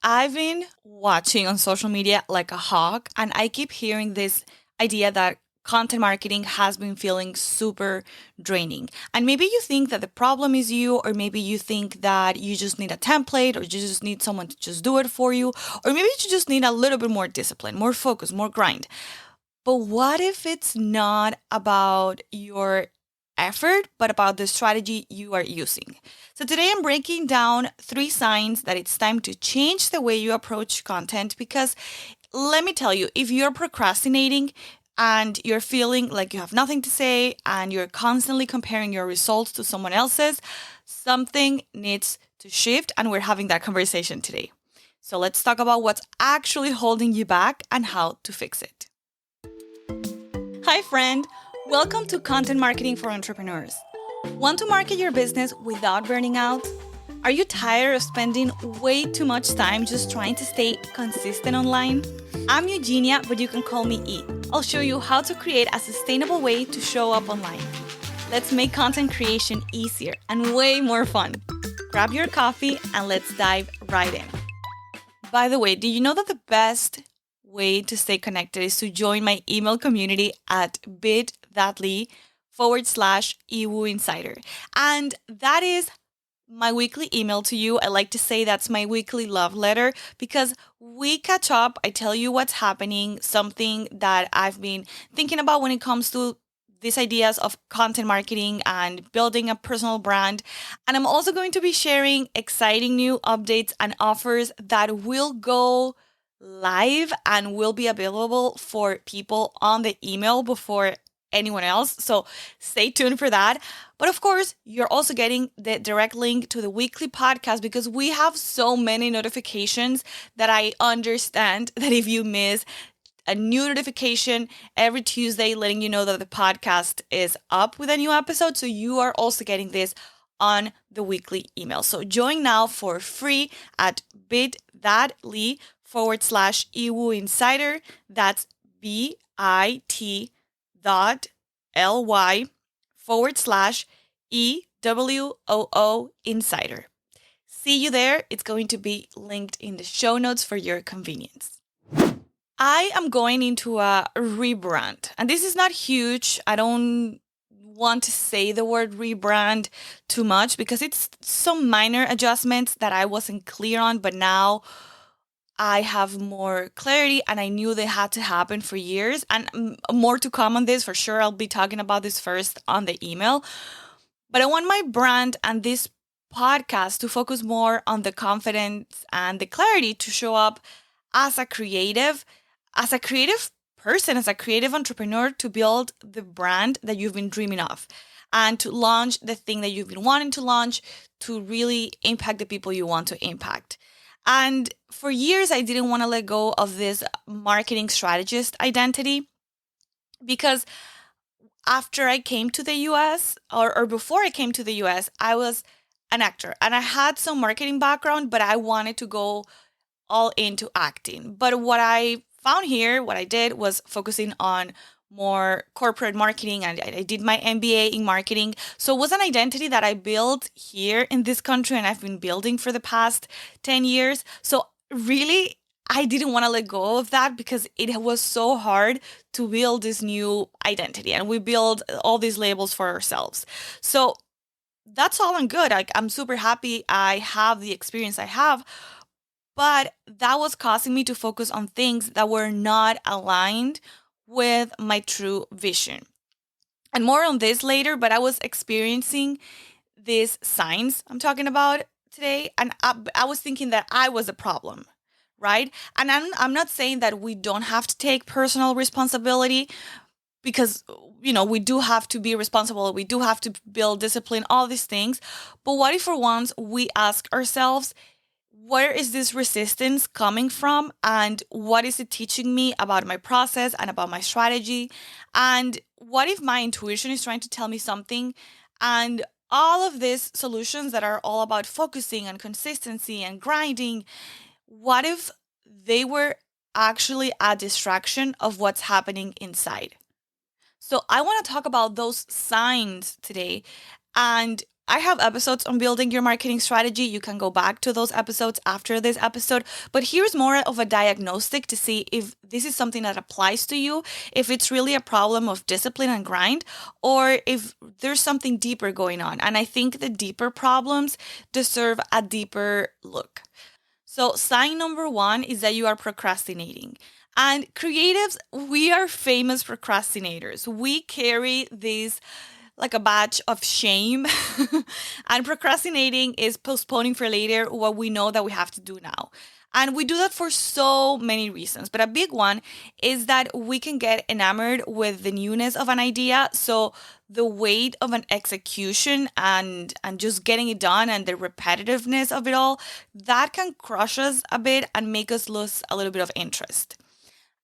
I've been watching on social media like a hawk, and I keep hearing this idea that content marketing has been feeling super draining. And maybe you think that the problem is you, or maybe you think that you just need a template, or you just need someone to just do it for you, or maybe you just need a little bit more discipline, more focus, more grind. But what if it's not about your effort, but about the strategy you are using? So today I'm breaking down 3 signs that it's time to change the way you approach content because let me tell you, if you're procrastinating and you're feeling like you have nothing to say and you're constantly comparing your results to someone else's, something needs to shift, and we're having that conversation today. So let's talk about what's actually holding you back and how to fix it. Hi, friend. Welcome to Content Marketing for Entrepreneurs. Want to market your business without burning out? Are you tired of spending way too much time just trying to stay consistent online? I'm Eugenia, but you can call me E. I'll show you how to create a sustainable way to show up online. Let's make content creation easier and way more fun. Grab your coffee and let's dive right in. By the way, do you know that the best way to stay connected is to join my email community at bit.ly/EWU Insider. And that is my weekly email to you. I like to say that's my weekly love letter because we catch up. I tell you what's happening, something that I've been thinking about when it comes to these ideas of content marketing and building a personal brand. And I'm also going to be sharing exciting new updates and offers that will go live and will be available for people on the email before anyone else. So stay tuned for that. But of course, you're also getting the direct link to the weekly podcast because we have so many notifications that I understand that if you miss a new notification every Tuesday letting you know that the podcast is up with a new episode, so you are also getting this on the weekly email. So join now for free at bit.ly/EWU Insider. That's bit.ly/EWOO Insider. See you there. It's going to be linked in the show notes for your convenience. I am going into a rebrand, and this is not huge. I don't want to say the word rebrand too much because it's some minor adjustments that I wasn't clear on, but now I have more clarity and I knew they had to happen for years, and more to come on this for sure. I'll be talking about this first on the email, but I want my brand and this podcast to focus more on the confidence and the clarity to show up as a creative person, as a creative entrepreneur, to build the brand that you've been dreaming of and to launch the thing that you've been wanting to launch to really impact the people you want to impact. And for years, I didn't want to let go of this marketing strategist identity because after I came to the US or before I came to the US, I was an actor and I had some marketing background, but I wanted to go all into acting. But what I found here, what I did was focusing on more corporate marketing, and I did my MBA in marketing. So it was an identity that I built here in this country and I've been building for the past 10 years. So really, I didn't want to let go of that because it was so hard to build this new identity, and we build all these labels for ourselves. So that's all and good. I'm super happy I have the experience I have. But that was causing me to focus on things that were not aligned with my true vision. And more on this later, but I was experiencing these signs I'm talking about today. And I was thinking that I was a problem, right? And I'm not saying that we don't have to take personal responsibility because, we do have to be responsible. We do have to build discipline, all these things. But what if for once we ask ourselves, where is this resistance coming from? And what is it teaching me about my process and about my strategy? And what if my intuition is trying to tell me something? And all of these solutions that are all about focusing and consistency and grinding, what if they were actually a distraction of what's happening inside? So I want to talk about those signs today and I have episodes on building your marketing strategy. You can go back to those episodes after this episode. But here's more of a diagnostic to see if this is something that applies to you, if it's really a problem of discipline and grind, or if there's something deeper going on. And I think the deeper problems deserve a deeper look. So, sign number one is that you are procrastinating. And creatives, we are famous procrastinators. We carry this like a badge of shame. And procrastinating is postponing for later what we know that we have to do now. And we do that for so many reasons. But a big one is that we can get enamored with the newness of an idea. So the weight of an execution and just getting it done and the repetitiveness of it all, that can crush us a bit and make us lose a little bit of interest.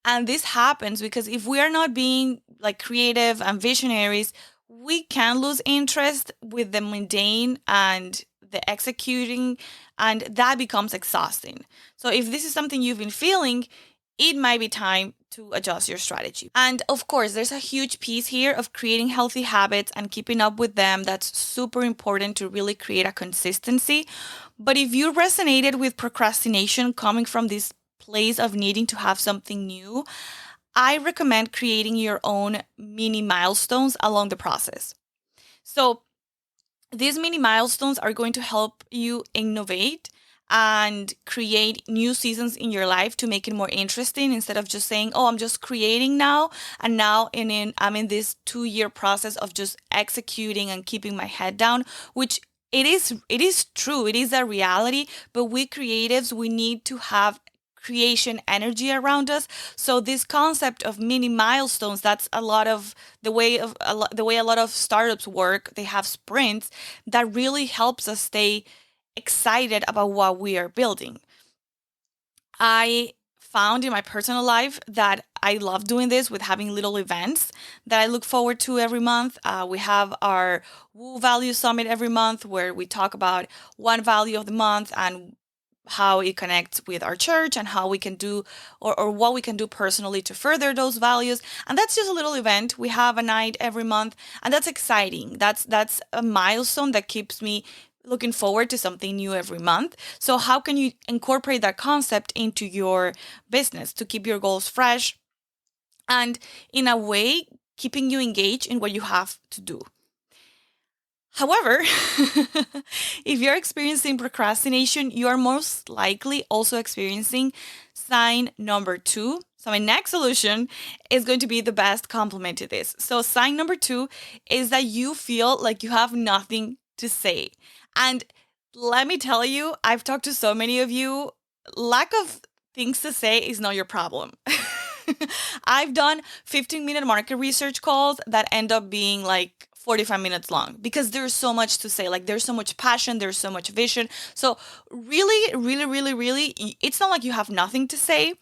And this happens because if we are not being like creative and visionaries, we can lose interest with the mundane and the executing, and that becomes exhausting. So if this is something you've been feeling, it might be time to adjust your strategy. And of course, there's a huge piece here of creating healthy habits and keeping up with them. That's super important to really create a consistency. But if you resonated with procrastination coming from this place of needing to have something new, I recommend creating your own mini milestones along the process. So these mini milestones are going to help you innovate and create new seasons in your life to make it more interesting instead of just saying, oh, I'm just creating now. And now I'm in this 2-year process of just executing and keeping my head down, which it is true. It is a reality. But we creatives, we need to have creation energy around us. So this concept of mini milestones, that's a lot of the way a lot of startups work. They have sprints that really helps us stay excited about what we are building. I found in my personal life that I love doing this with having little events that I look forward to every month. We have our Woo Value Summit every month where we talk about one value of the month and how it connects with our church and how we can do or what we can do personally to further those values. And that's just a little event. We have a night every month, and that's exciting. That's a milestone that keeps me looking forward to something new every month. So how can you incorporate that concept into your business to keep your goals fresh and in a way keeping you engaged in what you have to do? However, if you're experiencing procrastination, you are most likely also experiencing sign number 2. So my next solution is going to be the best complement to this. So sign number 2 is that you feel like you have nothing to say. And let me tell you, I've talked to so many of you, lack of things to say is not your problem. I've done 15-minute market research calls that end up being like 45 minutes long because there's so much to say. Like there's so much passion, there's so much vision. So really, really, really, really, it's not like you have nothing to say.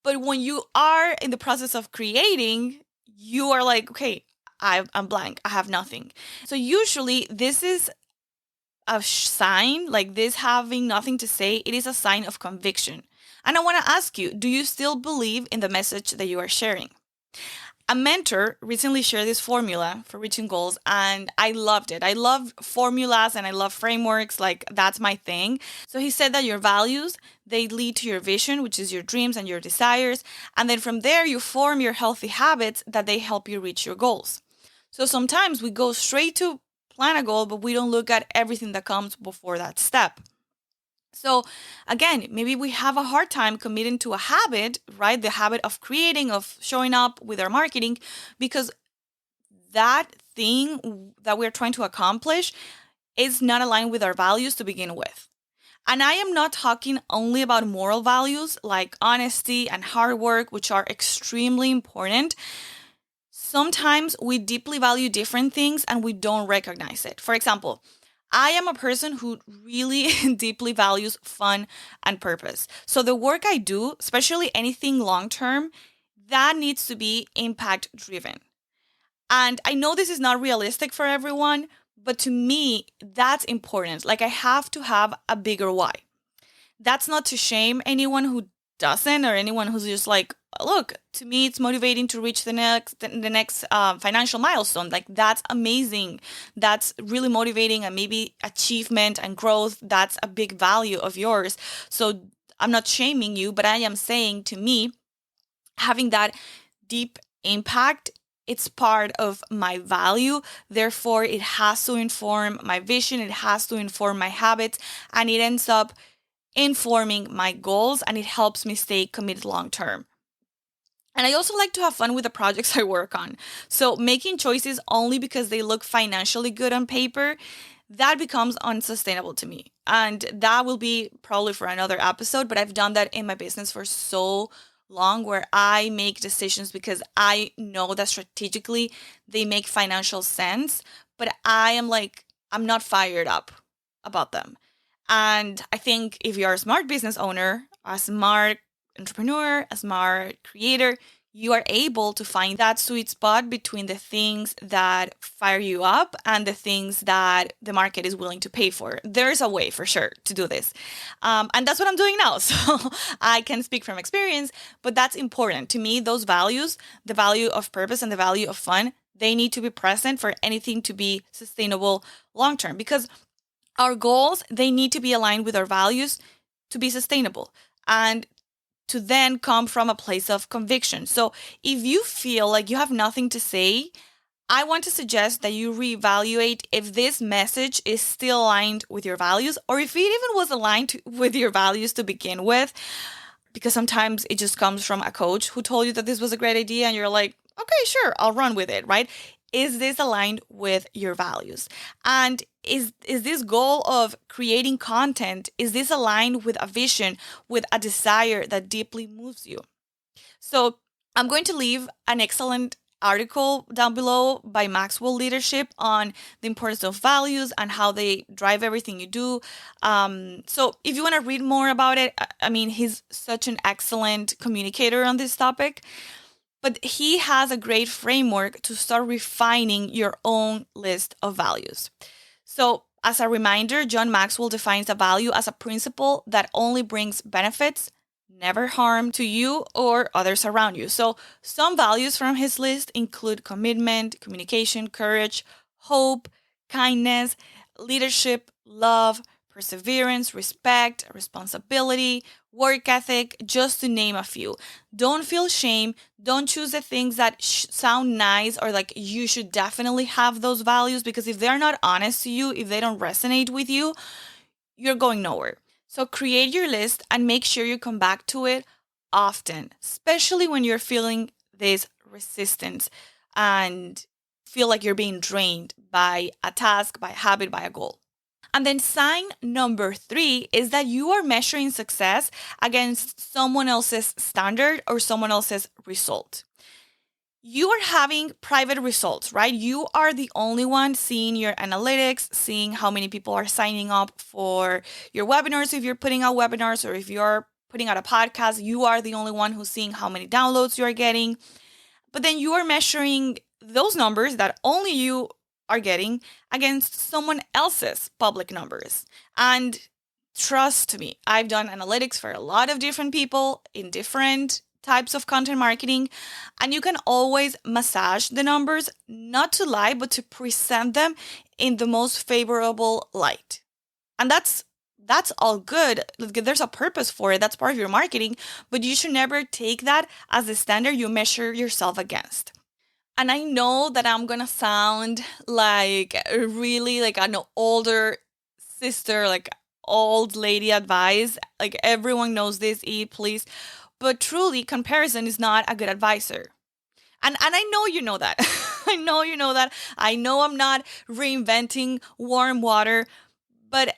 But when you are in the process of creating, you are like, okay, I'm blank. I have nothing. So usually this is a sign, like this having nothing to say, it is a sign of conviction. And I want to ask you, do you still believe in the message that you are sharing? A mentor recently shared this formula for reaching goals, and I loved it. I love formulas and I love frameworks, like that's my thing. So he said that your values, they lead to your vision, which is your dreams and your desires. And then from there, you form your healthy habits that they help you reach your goals. So sometimes we go straight to plan a goal, but we don't look at everything that comes before that step. So again, maybe we have a hard time committing to a habit, right? The habit of creating, of showing up with our marketing, because that thing that we're trying to accomplish is not aligned with our values to begin with. And I am not talking only about moral values like honesty and hard work, which are extremely important. Sometimes we deeply value different things and we don't recognize it. For example, I am a person who really deeply values fun and purpose. So the work I do, especially anything long term, that needs to be impact driven. And I know this is not realistic for everyone, but to me, that's important. Like I have to have a bigger why. That's not to shame anyone who doesn't or anyone who's just like, look, to me, it's motivating to reach the next financial milestone. Like, that's amazing. That's really motivating, and maybe achievement and growth, that's a big value of yours. So I'm not shaming you, but I am saying, to me, having that deep impact, it's part of my value. Therefore, it has to inform my vision, it has to inform my habits, and it ends up informing my goals, and it helps me stay committed long term. And I also like to have fun with the projects I work on. So making choices only because they look financially good on paper, that becomes unsustainable to me. And that will be probably for another episode, but I've done that in my business for so long, where I make decisions because I know that strategically they make financial sense, but I am like, I'm not fired up about them. And I think if you're a smart business owner, a smart entrepreneur, a smart creator, you are able to find that sweet spot between the things that fire you up and the things that the market is willing to pay for. There's a way for sure to do this. And that's what I'm doing now. So I can speak from experience, but that's important. To me, those values, the value of purpose and the value of fun, they need to be present for anything to be sustainable long term, because our goals, they need to be aligned with our values to be sustainable and to then come from a place of conviction. So if you feel like you have nothing to say, I want to suggest that you reevaluate if this message is still aligned with your values, or if it even was aligned with your values to begin with, because sometimes it just comes from a coach who told you that this was a great idea and you're like, okay, sure, I'll run with it, right? Is this aligned with your values? And is this goal of creating content, is this aligned with a vision, with a desire that deeply moves you? So I'm going to leave an excellent article down below by Maxwell Leadership on the importance of values and how they drive everything you do. So if you want to read more about it, I mean, he's such an excellent communicator on this topic. But he has a great framework to start refining your own list of values. So, as a reminder, John Maxwell defines a value as a principle that only brings benefits, never harm to you or others around you. So, some values from his list include commitment, communication, courage, hope, kindness, leadership, love, perseverance, respect, responsibility, work ethic, just to name a few. Don't feel shame. Don't choose the things that sound nice or like you should definitely have those values, because if they're not honest to you, if they don't resonate with you, you're going nowhere. So create your list and make sure you come back to it often, especially when you're feeling this resistance and feel like you're being drained by a task, by a habit, by a goal. And then sign number 3 is that you are measuring success against someone else's standard or someone else's result. You are having private results, right? You are the only one seeing your analytics, seeing how many people are signing up for your webinars. If you're putting out webinars or if you're putting out a podcast, you are the only one who's seeing how many downloads you're getting. But then you are measuring those numbers that only you are getting against someone else's public numbers. And trust me, I've done analytics for a lot of different people in different types of content marketing, and you can always massage the numbers, not to lie, but to present them in the most favorable light. And that's all good. There's a purpose for it. That's part of your marketing, but you should never take that as the standard you measure yourself against. And I know that I'm going to sound like really like an older sister, like old lady advice. Like everyone knows this, please. But truly, comparison is not a good advisor. And I know you know that. I know you know that. I know I'm not reinventing warm water, but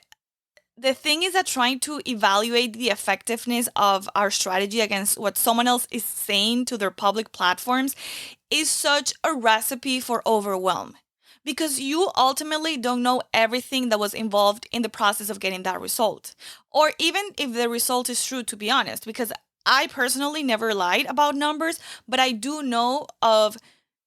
the thing is that trying to evaluate the effectiveness of our strategy against what someone else is saying to their public platforms is such a recipe for overwhelm, because you ultimately don't know everything that was involved in the process of getting that result, or even if the result is true, to be honest, because I personally never lied about numbers, but I do know of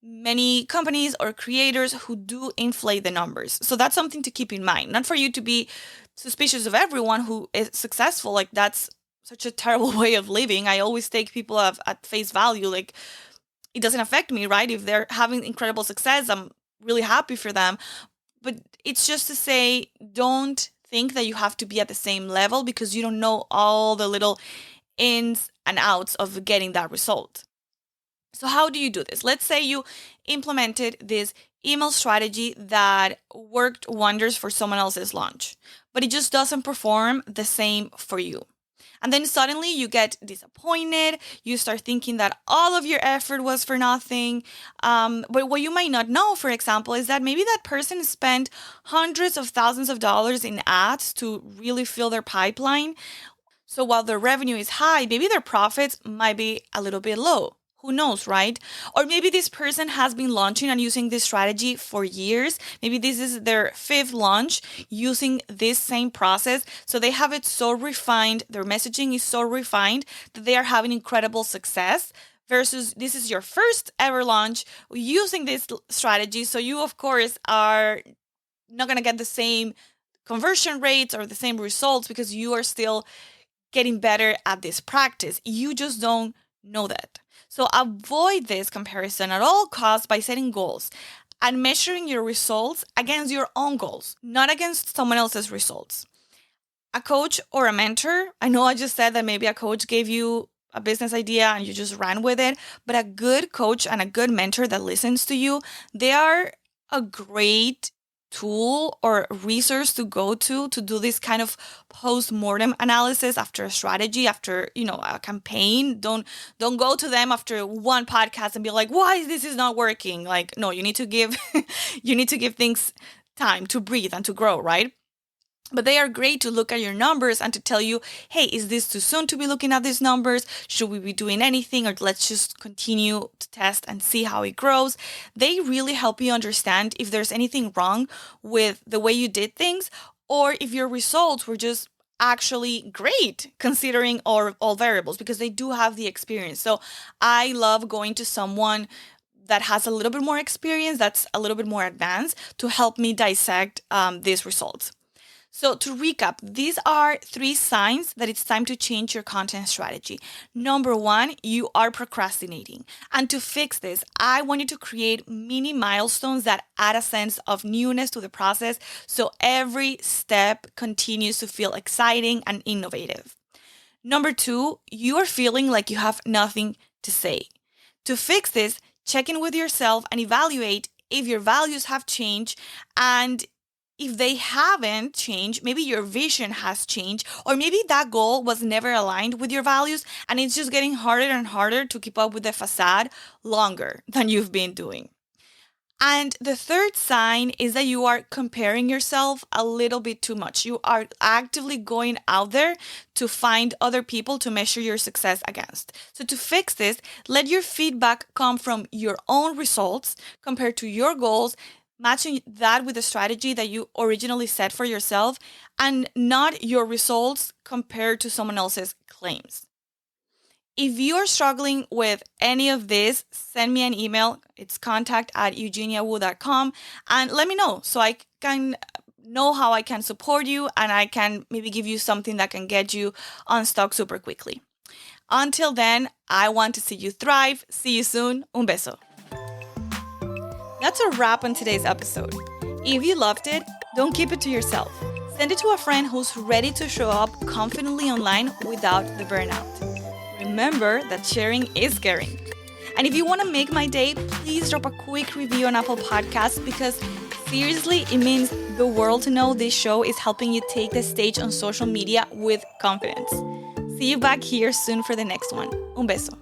many companies or creators who do inflate the numbers. So that's something to keep in mind. Not for you to be suspicious of everyone who is successful. Like that's such a terrible way of living. I always take people at face value. Like, it doesn't affect me, right? If they're having incredible success, I'm really happy for them. But it's just to say, don't think that you have to be at the same level because you don't know all the little ins and outs of getting that result. So how do you do this? Let's say you implemented this email strategy that worked wonders for someone else's launch, but it just doesn't perform the same for you. And then suddenly you get disappointed. You start thinking that all of your effort was for nothing. But what you might not know, for example, is that maybe that person spent hundreds of thousands of dollars in ads to really fill their pipeline. So while their revenue is high, maybe their profits might be a little bit low. Who knows, right? Or maybe this person has been launching and using this strategy for years. Maybe this is their fifth launch using this same process. So they have it so refined, their messaging is so refined that they are having incredible success versus this is your first ever launch using this strategy. So you, of course, are not going to get the same conversion rates or the same results because you are still getting better at this practice. You just don't know that. So avoid this comparison at all costs by setting goals and measuring your results against your own goals, not against someone else's results. A coach or a mentor, I know I just said that maybe a coach gave you a business idea and you just ran with it, but a good coach and a good mentor that listens to you, they are a great tool or resource to go to do this kind of post-mortem analysis after a strategy, after a campaign. Don't go to them after one podcast and be like, why this is not working. Like, no, you need to give you need to give things time to breathe and to grow, right? But they are great to look at your numbers and to tell you, hey, is this too soon to be looking at these numbers? Should we be doing anything, or let's just continue to test and see how it grows? They really help you understand if there's anything wrong with the way you did things, or if your results were just actually great considering all variables, because they do have the experience. So I love going to someone that has a little bit more experience, that's a little bit more advanced, to help me dissect these results. So to recap, these are 3 signs that it's time to change your content strategy. Number 1, you are procrastinating. And to fix this, I want you to create mini milestones that add a sense of newness to the process so every step continues to feel exciting and innovative. Number 2, you are feeling like you have nothing to say. To fix this, check in with yourself and evaluate if your values have changed, and if they haven't changed, maybe your vision has changed, or maybe that goal was never aligned with your values and it's just getting harder and harder to keep up with the facade longer than you've been doing. And the third sign is that you are comparing yourself a little bit too much. You are actively going out there to find other people to measure your success against. So to fix this, let your feedback come from your own results compared to your goals, matching that with the strategy that you originally set for yourself, and not your results compared to someone else's claims. If you are struggling with any of this, send me an email. It's contact@eugeniawu.com, and let me know so I can know how I can support you and I can maybe give you something that can get you unstuck super quickly. Until then, I want to see you thrive. See you soon. Un beso. That's a wrap on today's episode. If you loved it, don't keep it to yourself. Send it to a friend who's ready to show up confidently online without the burnout. Remember that sharing is caring. And if you want to make my day, please drop a quick review on Apple Podcasts, because seriously, it means the world to know this show is helping you take the stage on social media with confidence. See you back here soon for the next one. Un beso.